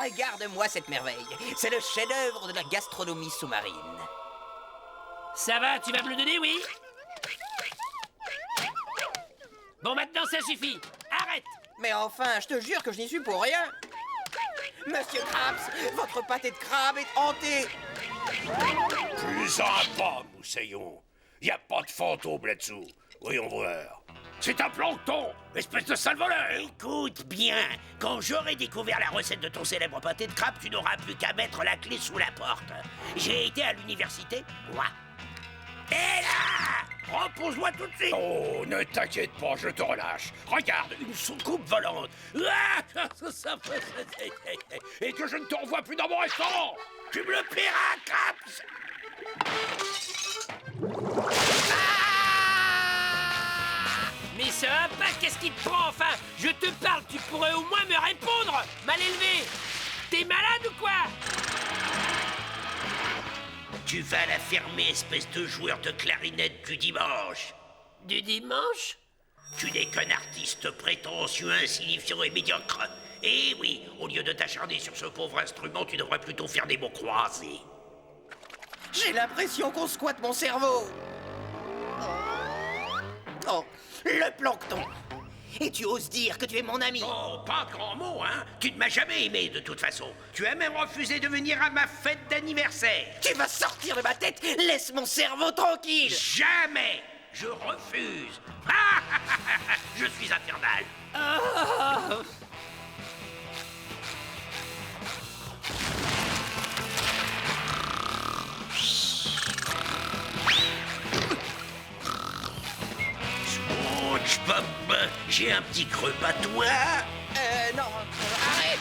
Regarde-moi cette merveille. C'est le chef-d'œuvre de la gastronomie sous-marine. Ça va, tu vas me le donner, oui? Bon, maintenant, ça suffit. Arrête! Mais enfin, je te jure que je n'y suis pour rien. Monsieur Krabs, votre pâté de crabe est hanté. Plus en pas, Moussaillon. Y a pas de fantôme là-dessous. Voyons voir. C'est un plancton, espèce de sale voleur. Écoute bien, quand j'aurai découvert la recette de ton célèbre pâté de crabe, tu n'auras plus qu'à mettre la clé sous la porte. J'ai été à l'université, moi. Et là, repose-moi tout de suite. Oh, ne t'inquiète pas, je te relâche. Regarde, Une soucoupe volante. Ah, et que je ne te revois plus dans mon restaurant. tu me le paieras, Krabs. Mais ça va pas, qu'est-ce qui te prend, enfin? Je te parle, tu pourrais au moins me répondre, mal élevé. T'es malade ou quoi? Tu vas la fermer, espèce de joueur de clarinette du dimanche. Du dimanche? Tu n'es qu'un artiste prétentieux, insignifiant et médiocre. Et oui, au lieu de t'acharner sur ce pauvre instrument, tu devrais plutôt faire des mots croisés. J'ai l'impression qu'on squatte mon cerveau. Oh, le plancton. Et tu oses dire que tu es mon ami? Oh, pas de grand mot, hein? Tu ne m'as jamais aimé, de toute façon. Tu as même refusé de venir à ma fête d'anniversaire. Tu vas sortir de ma tête. Laisse mon cerveau tranquille. Jamais! Je refuse. Je suis infernal. SpongeBob, j'ai un petit creux patois. Non, arrête.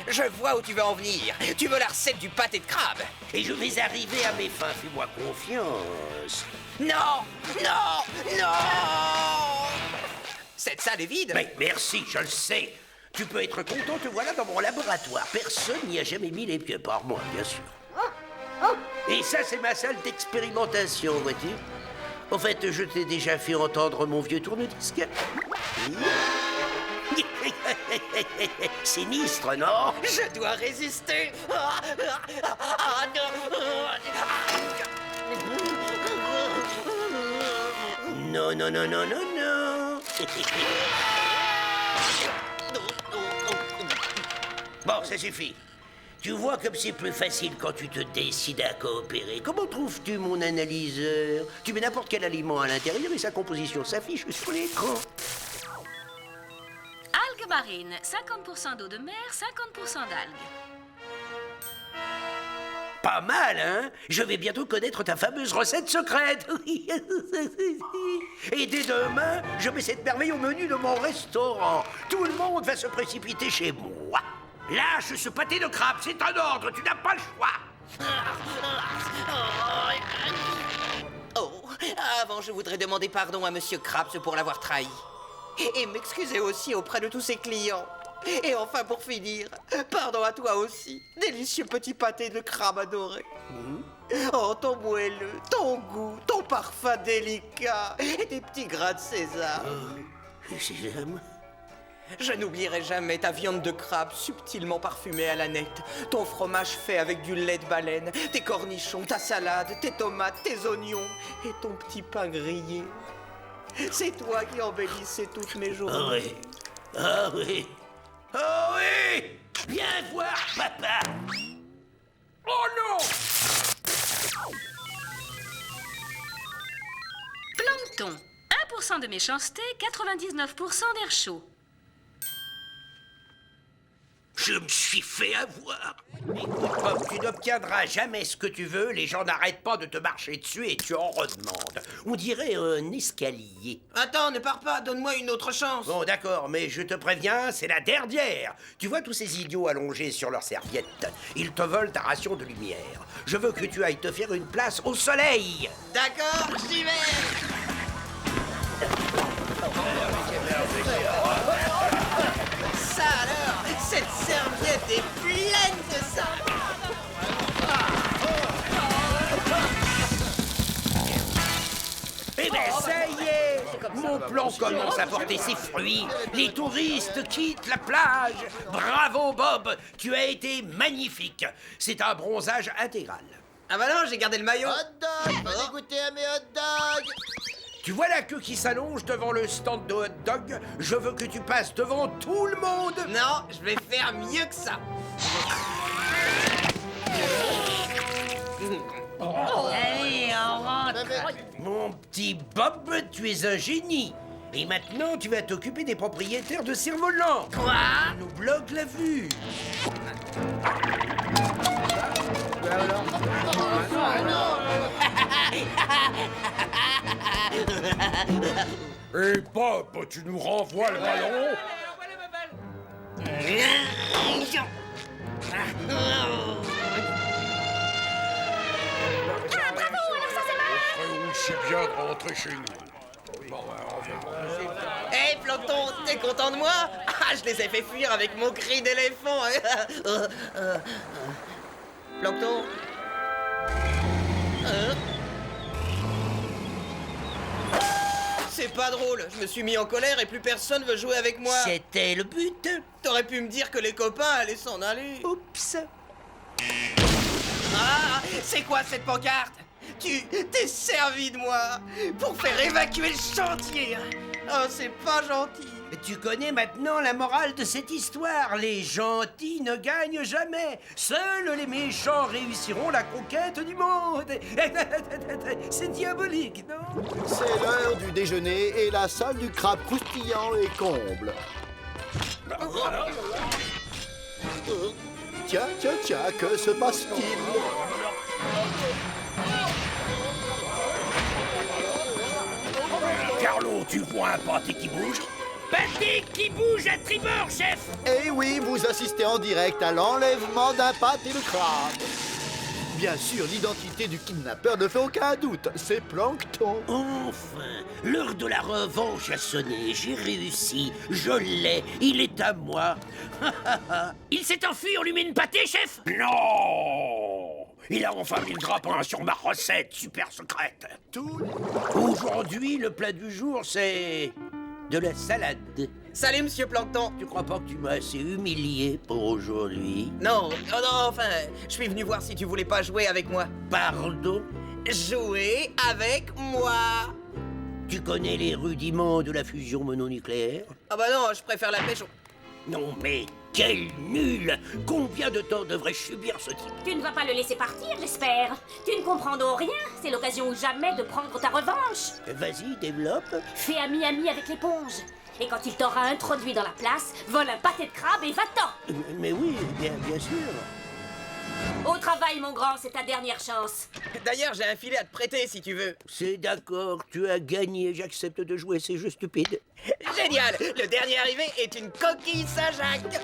Je vois où tu veux en venir. Tu veux la recette du pâté de crabe. Et je vais arriver à mes fins, fais-moi confiance. Non, non, non. Cette salle est vide. Mais merci, je le sais. Tu peux être content, te voilà dans mon laboratoire. Personne n'y a jamais mis les pieds par moi, bien sûr. Et ça, c'est ma salle d'expérimentation, vois-tu? En fait, je t'ai déjà fait entendre mon vieux tourne-disque. Sinistre, non? Je dois résister. Non, non, non, non, non, non. Bon, ça suffit. Tu vois comme c'est plus facile quand tu te décides à coopérer. Comment trouves-tu mon analyseur? Tu mets n'importe quel aliment à l'intérieur et sa composition s'affiche sur l'écran. Algues marines, 50% d'eau de mer, 50% d'algues. Pas mal, hein? Je vais bientôt connaître ta fameuse recette secrète. Et dès demain, je mets cette merveille au menu de mon restaurant. Tout le monde va se précipiter chez moi. Lâche ce pâté de crabe, c'est un ordre, tu n'as pas le choix. Oh, avant, je voudrais demander pardon à Monsieur Krabs pour l'avoir trahi. Et m'excuser aussi auprès de tous ses clients. Et enfin, pour finir, pardon à toi aussi, délicieux petit pâté de crabe adoré. Oh, ton moelleux, ton goût, ton parfum délicat et tes petits grains de sésame. Sésame? Je n'oublierai jamais ta viande de crabe subtilement parfumée à l'aneth, ton fromage fait avec du lait de baleine, tes cornichons, ta salade, tes tomates, tes oignons et ton petit pain grillé. C'est toi qui embellissais toutes mes journées. Ah oui. Ah oui. Viens voir, papa. Oh non! Plancton, 1% de méchanceté, 99% d'air chaud. Je me suis fait avoir. Écoute, Bob, tu n'obtiendras jamais ce que tu veux. Les gens n'arrêtent pas de te marcher dessus et tu en redemandes. On dirait un escalier. Attends, ne pars pas, donne-moi une autre chance. Bon, d'accord, mais je te préviens, c'est la dernière. Tu vois tous ces idiots allongés sur leurs serviettes. Ils te volent ta ration de lumière. Je veux que tu ailles te faire une place au soleil. D'accord, j'y vais. Ça alors, cette serviette est pleine de ça. Eh ben, ça y est, mon Ton plan commence à porter ses fruits. Les touristes quittent la plage. Bravo, Bob. Tu as été magnifique. C'est un bronzage intégral. Ah bah non, j'ai gardé le maillot. Hot dog, venez goûter à mes hot dogs. Tu vois la queue qui s'allonge devant le stand de hot dog? Je veux que tu passes devant tout le monde. Non, je vais faire mieux que ça. Allez, on rentre. Mon petit Bob, tu es un génie. Et maintenant, tu vas t'occuper des propriétaires de cerfs-volants. Quoi? Ils nous bloquent la vue. Et Bob, tu nous renvoies le ballon? C'est bien de rentrer chez nous. Bon, Hé, Plancton, t'es content de moi? Ah, je les ai fait fuir avec mon cri d'éléphant. Plancton? C'est pas drôle, je me suis mis en colère et plus personne veut jouer avec moi. C'était le but. T'aurais pu me dire que les copains allaient s'en aller. Oups. Ah, c'est quoi cette pancarte? Tu t'es servi de moi pour faire évacuer le chantier. Oh, c'est pas gentil. Tu connais maintenant la morale de cette histoire. Les gentils ne gagnent jamais. Seuls les méchants réussiront la conquête du monde. C'est diabolique, non? C'est l'heure du déjeuner et la salle du crabe croustillant est comble. Tiens, que se passe-t-il? Carlo, tu vois un pâté qui bouge? Pâté qui bouge à tribord, chef. Eh oui, vous assistez en direct à l'enlèvement d'un pâté de crabe. Bien sûr, l'identité du kidnappeur ne fait aucun doute. C'est Plancton. Enfin, l'heure de la revanche a sonné. J'ai réussi. Je l'ai. Il est à moi. Il s'est enfui, on lui met une pâtée, chef. Non! Il a enfin mis le grappin sur ma recette super secrète. Aujourd'hui, le plat du jour, c'est de la salade. Salut, monsieur Plancton. Tu crois pas que tu m'as assez humilié pour aujourd'hui? Non, enfin, je suis venu voir si tu voulais pas jouer avec moi. Pardon? Jouer avec moi? Tu connais les rudiments de la fusion mononucléaire? Ah bah non, je préfère la pêche. Non mais quel nul! Combien de temps devrais-je subir ce type? Tu ne vas pas le laisser partir, j'espère. Tu ne comprends donc rien. C'est l'occasion ou jamais de prendre ta revanche. Vas-y, développe. Fais ami-ami avec l'éponge. Et quand il t'aura introduit dans la place, vole un pâté de crabe et va-t'en. Mais oui, bien sûr. Au travail, mon grand, c'est ta dernière chance. D'ailleurs, j'ai un filet à te prêter si tu veux. C'est d'accord, tu as gagné, j'accepte de jouer ces jeux stupides. Génial! Le dernier arrivé est une coquille Saint-Jacques.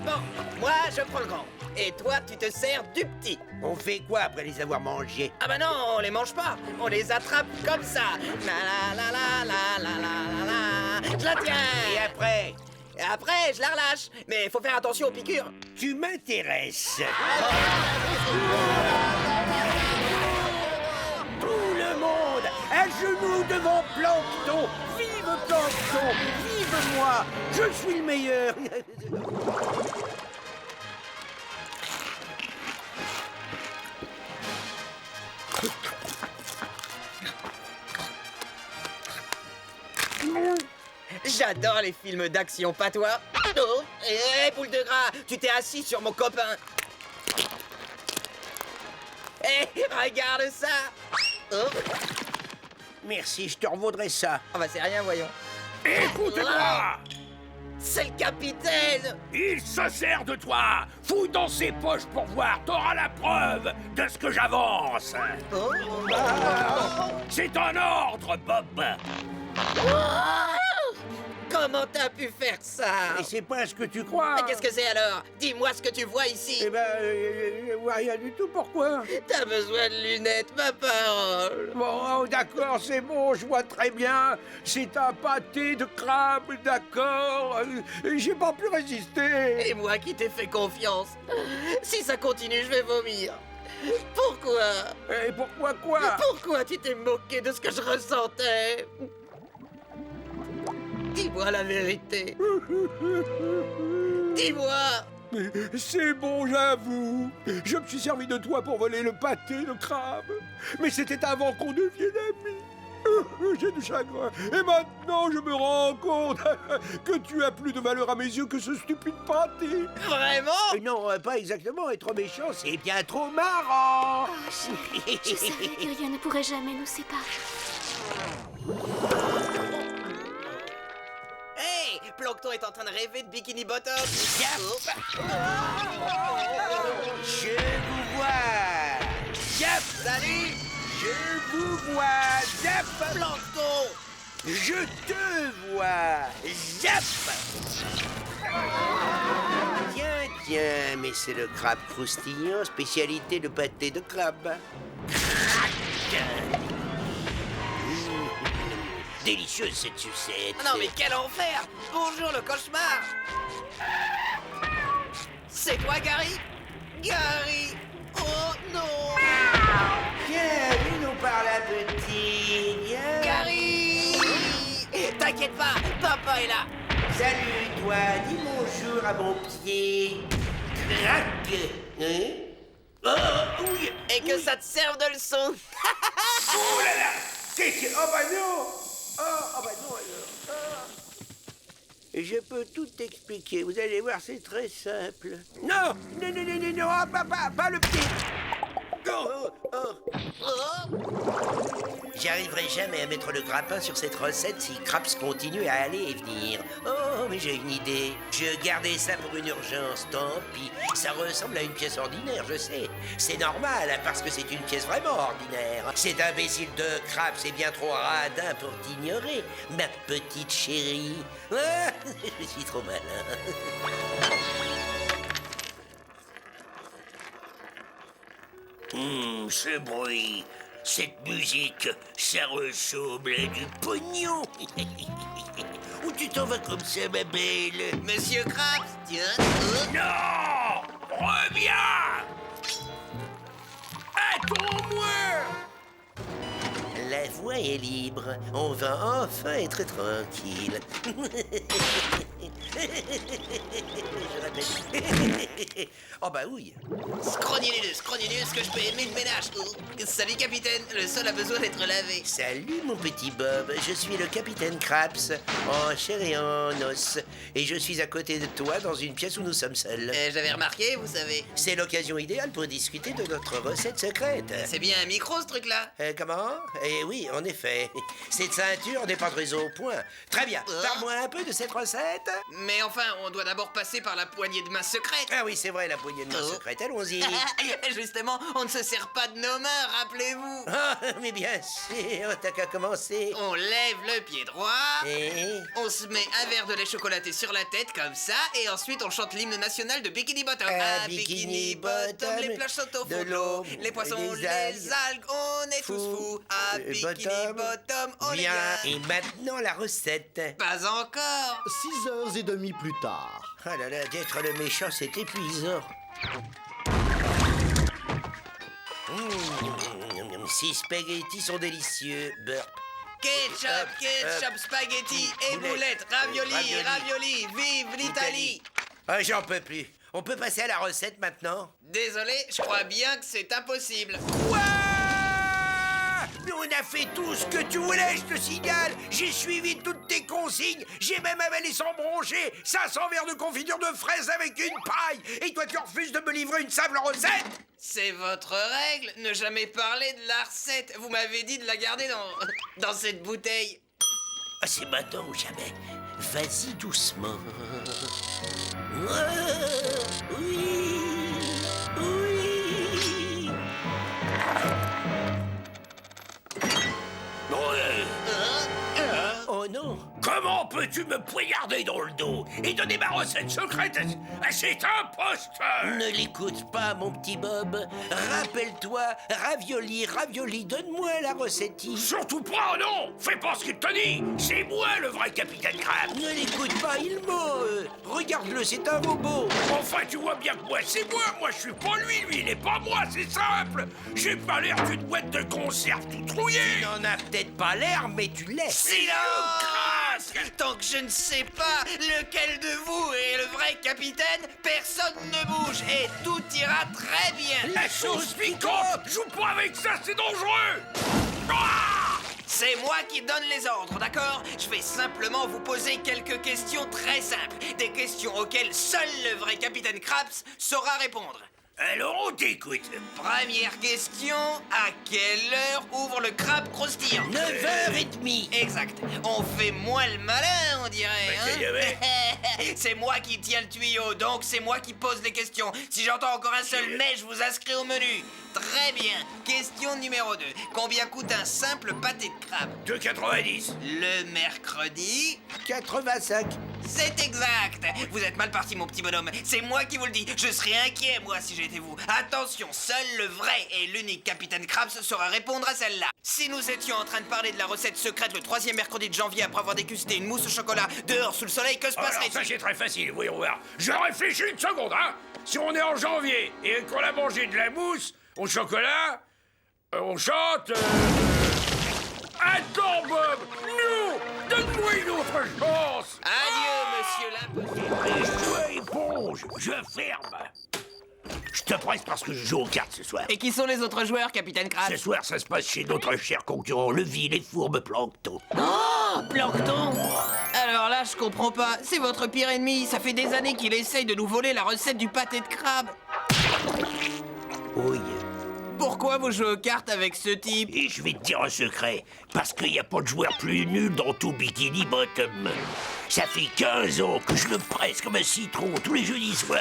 Bon, moi, je prends le grand. Et toi, tu te sers du petit. On fait quoi après les avoir mangés? Ah bah non, on les mange pas. On les attrape comme ça. La la la la la la la la. Je la tiens. Et après? Et après, je la relâche. Mais faut faire attention aux piqûres. Tu m'intéresses. Tout le monde à genoux devant Plancton. Vive Plancton, vive moi. Je suis le meilleur. J'adore les films d'action, pas toi? Oh, hé, boule de gras, tu t'es assis sur mon copain. Hé, regarde ça. Oh. Merci, je te revaudrai ça. Ah bah c'est rien, voyons. Écoute-moi! C'est le capitaine. Il se sert de toi! Fouille dans ses poches pour voir, t'auras la preuve de ce que j'avance! Oh. C'est un ordre, Bob! Comment t'as pu faire ça? Et c'est pas ce que tu crois. Mais qu'est-ce que c'est alors? Dis-moi ce que tu vois ici. Eh ben, je vois rien du tout, pourquoi? T'as besoin de lunettes, ma parole. Bon, oh, d'accord, c'est bon, je vois très bien. C'est un pâté de crabe, d'accord. J'ai pas pu résister. Et moi qui t'ai fait confiance. Si ça continue, je vais vomir. Pourquoi? Et pourquoi quoi? Pourquoi tu t'es moqué de ce que je ressentais? Dis-moi la vérité. Dis-moi. C'est bon, j'avoue. Je me suis servi de toi pour voler le pâté de crabe. Mais c'était avant qu'on devienne amis. J'ai du chagrin. Et maintenant, je me rends compte que tu as plus de valeur à mes yeux que ce stupide pâté. Vraiment? Non, pas exactement. Être méchant, c'est bien trop marrant. Oh, je savais que rien ne pourrait jamais nous séparer. Hey, Plancton est en train de rêver de Bikini Bottom. Je vous vois. Yap. Salut, Je vous vois. Zap. Plancton. Je te vois. Zap. Tiens, mais c'est le crabe croustillant, spécialité de pâté de crabe. Délicieuse cette sucette. Non mais quel enfer! Bonjour le cauchemar! C'est toi Gary? Gary! Oh non! Viens, nous par la petite. Viens. Gary! T'inquiète pas, papa est là! Salut toi, dis bonjour à mon pied. Crac. Hein? Oh, oui. Et que ça te serve de leçon! Oh là là. Qu'est-ce que... Oh bah non. Oh bah non alors. Je peux tout expliquer. Vous allez voir, c'est très simple. Non, pas le petit. Oh. J'arriverai jamais à mettre le grappin sur cette recette si Craps continue à aller et venir. Oh, mais j'ai une idée. Je gardais ça pour une urgence, tant pis. Ça ressemble à une pièce ordinaire, je sais. C'est normal, parce que c'est une pièce vraiment ordinaire. Cet imbécile de Craps est bien trop radin pour t'ignorer, ma petite chérie. Ah, je suis trop malin. Ce bruit, cette musique, ça ressemble à du pognon. Où tu t'en vas comme ça, ma belle? Monsieur Krabs, tiens! Non! Reviens! Attends-moi! La voie est libre. On va enfin être tranquille. Je répète. Oh bah oui. Scrognulus, que je peux aimer le ménage. Salut capitaine, le sol a besoin d'être lavé. Salut mon petit Bob, je suis le capitaine Craps, en chair et en os. Et je suis à côté de toi dans une pièce où nous sommes seuls. J'avais remarqué, vous savez. C'est l'occasion idéale pour discuter de notre recette secrète. C'est bien un micro ce truc-là. Comment? Eh oui, en effet. Cette ceinture n'est pas très au point. Très bien, parle-moi un peu de cette recette. Mais enfin, on doit d'abord passer par la poignée de main secrète. Ah oui, c'est vrai, la poignée de main secrète, allons-y. Justement, on ne se sert pas de nos mains, rappelez-vous. Ah, mais bien sûr, t'as qu'à commencer. On lève le pied droit, Et... on se met un verre de lait chocolaté sur la tête, comme ça, et ensuite on chante l'hymne national de Bikini Bottom. Ah, Bikini Bottom, les plages sautent au de fond de l'eau, l'eau, les poissons, les les algues, algues, on est tous fous. Ah, Bikini Bottom, on est bien. bien. Et maintenant, la recette. Pas encore. 6h30 plus tard. Ah là là, d'être le méchant, c'est épuisant. Ces spaghettis sont délicieux. Burp. Ketchup, spaghetti et boulettes, ravioli, vive l'Italie. Ah, j'en peux plus. On peut passer à la recette maintenant? Désolé, je crois bien que c'est impossible. Quoi? Mais on a fait tout ce que tu voulais, je te signale. J'ai suivi toutes tes consignes. J'ai même avalé sans broncher 500 verres de confiture de fraises avec une paille. Et toi, tu refuses de me livrer une simple recette? C'est votre règle, ne jamais parler de la recette. Vous m'avez dit de la garder dans cette bouteille. Ah, c'est maintenant ou jamais. Vas-y doucement. Oui. Ouais. Oh non. Comment Comment peux-tu me poignarder dans le dos et donner ma recette secrète à cet imposteur? Ne l'écoute pas, mon petit Bob. Rappelle-toi, ravioli, donne-moi la recette. Surtout pas, non! Fais pas ce qu'il te dit! C'est moi le vrai capitaine Crab! Ne l'écoute pas, il ment! Regarde-le, c'est un robot! Enfin, tu vois bien que moi, c'est moi! Moi, je suis pas lui, il est pas moi, c'est simple! J'ai pas l'air d'une boîte de conserve tout trouillée! Tu n'en as peut-être pas l'air, mais tu l'es! Silence! Tant que je ne sais pas lequel de vous est le vrai capitaine, personne ne bouge et tout ira très bien. La chose piquante! Joue pas avec ça, c'est dangereux! Ah! C'est moi qui donne les ordres, d'accord? Je vais simplement vous poser quelques questions très simples. Des questions auxquelles seul le vrai capitaine Krabs saura répondre. Alors on t'écoute. Première question, à quelle heure ouvre le crabe croustillant? 9h30. Exact. On fait moins le malin, on dirait, hein? C'est moi qui tiens le tuyau, donc c'est moi qui pose les questions. Si j'entends encore un seul mais, je vous inscris au menu. Très bien. Question numéro 2. Combien coûte un simple pâté de crabe? 2,90. Le mercredi... 85. C'est exact. Vous êtes mal parti, mon petit bonhomme. C'est moi qui vous le dis. Je serais inquiet, moi, si j'étais vous. Attention, seul le vrai et l'unique capitaine Krabs saura répondre à celle-là. Si nous étions en train de parler de la recette secrète le 3e mercredi de janvier après avoir dégusté une mousse au chocolat dehors sous le soleil, que se passerait-il? Alors ça, c'est très facile, voyons voir. Je réfléchis une seconde, hein. Si on est en janvier et qu'on a mangé de la mousse au chocolat, on chante... Attends, Bob! Non! Donne-moi une autre chance! Adieu, monsieur l'impossible. Laisse-toi, éponge! Je ferme! Je te presse parce que je joue aux cartes ce soir. Et qui sont les autres joueurs, capitaine Krabs? Ce soir, ça se passe chez notre cher concurrent, le vil et fourbe Plancton. Oh, Plancton! Alors là, je comprends pas. C'est votre pire ennemi. Ça fait des années qu'il essaye de nous voler la recette du pâté de crabe. Oui. Pourquoi vous jouez aux cartes avec ce type? Et je vais te dire un secret, parce qu'il n'y a pas de joueur plus nul dans tout Bikini Bottom. Ça fait 15 ans que je le presse comme un citron tous les jeudis soirs.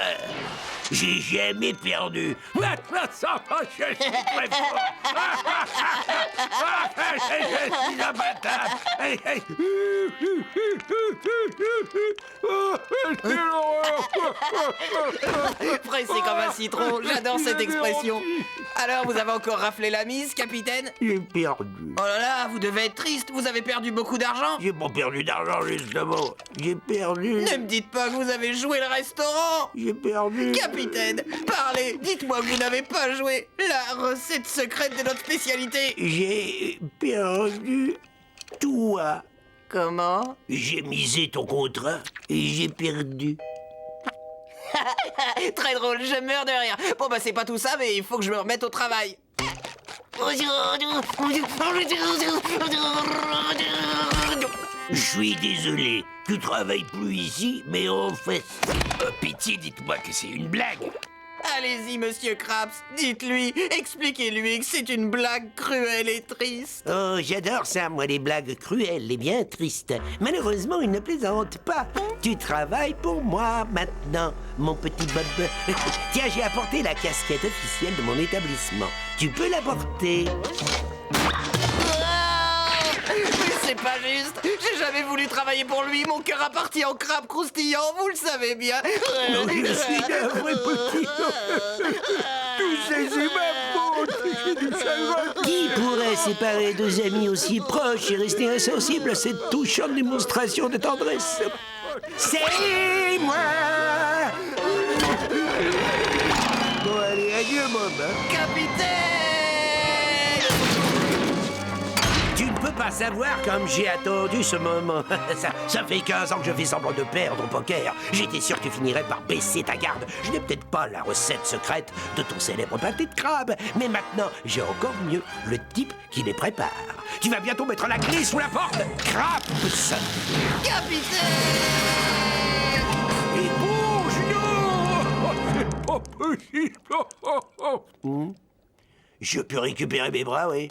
J'ai jamais perdu. Maintenant, ça va, je suis très fort. Je suis imbattable. Pressé comme un citron, j'adore cette expression. Alors, vous avez encore raflé la mise, capitaine? J'ai perdu. Oh là là, vous devez être triste, vous avez perdu beaucoup d'argent? J'ai pas perdu d'argent, justement. J'ai perdu. Ne me dites pas que vous avez joué le restaurant! J'ai perdu. Capitaine, parlez, dites-moi que vous n'avez pas joué la recette secrète de notre spécialité. J'ai perdu toi. Comment? J'ai misé ton contrat et j'ai perdu. Très drôle, je meurs de rire. Bon bah c'est pas tout ça, mais il faut que je me remette au travail. Je suis désolé, tu travailles plus ici, mais en fait... pitié, dites-moi que c'est une blague. Allez-y, monsieur Krabs, dites-lui, expliquez-lui que c'est une blague cruelle et triste. Oh, j'adore ça, moi, les blagues cruelles et bien tristes. Malheureusement, il ne plaisante pas. Tu travailles pour moi maintenant, mon petit Bob. Tiens, j'ai apporté la casquette officielle de mon établissement. Tu peux la porter. Mais c'est pas juste, j'ai jamais voulu travailler pour lui, mon cœur a parti en crabe croustillant, vous le savez bien. Non, je suis navré, petit. Tout ça, c'est ma faute. J'ai du chagrin. Qui pourrait séparer deux amis aussi proches et rester insensible à cette touchante démonstration de tendresse? C'est moi. Bon, allez, adieu, Bob. Capitaine! Tu ne peux pas savoir comme j'ai attendu ce moment. Ça fait 15 ans que je fais semblant de perdre au poker. J'étais sûr que tu finirais par baisser ta garde. Je n'ai peut-être pas la recette secrète de ton célèbre pâté de crabe, mais maintenant, j'ai encore mieux le type qui les prépare. Tu vas bientôt mettre la clé sous la porte. Krabs! Capitaine! Et bouge-nous! C'est pas possible! Je peux récupérer mes bras, oui?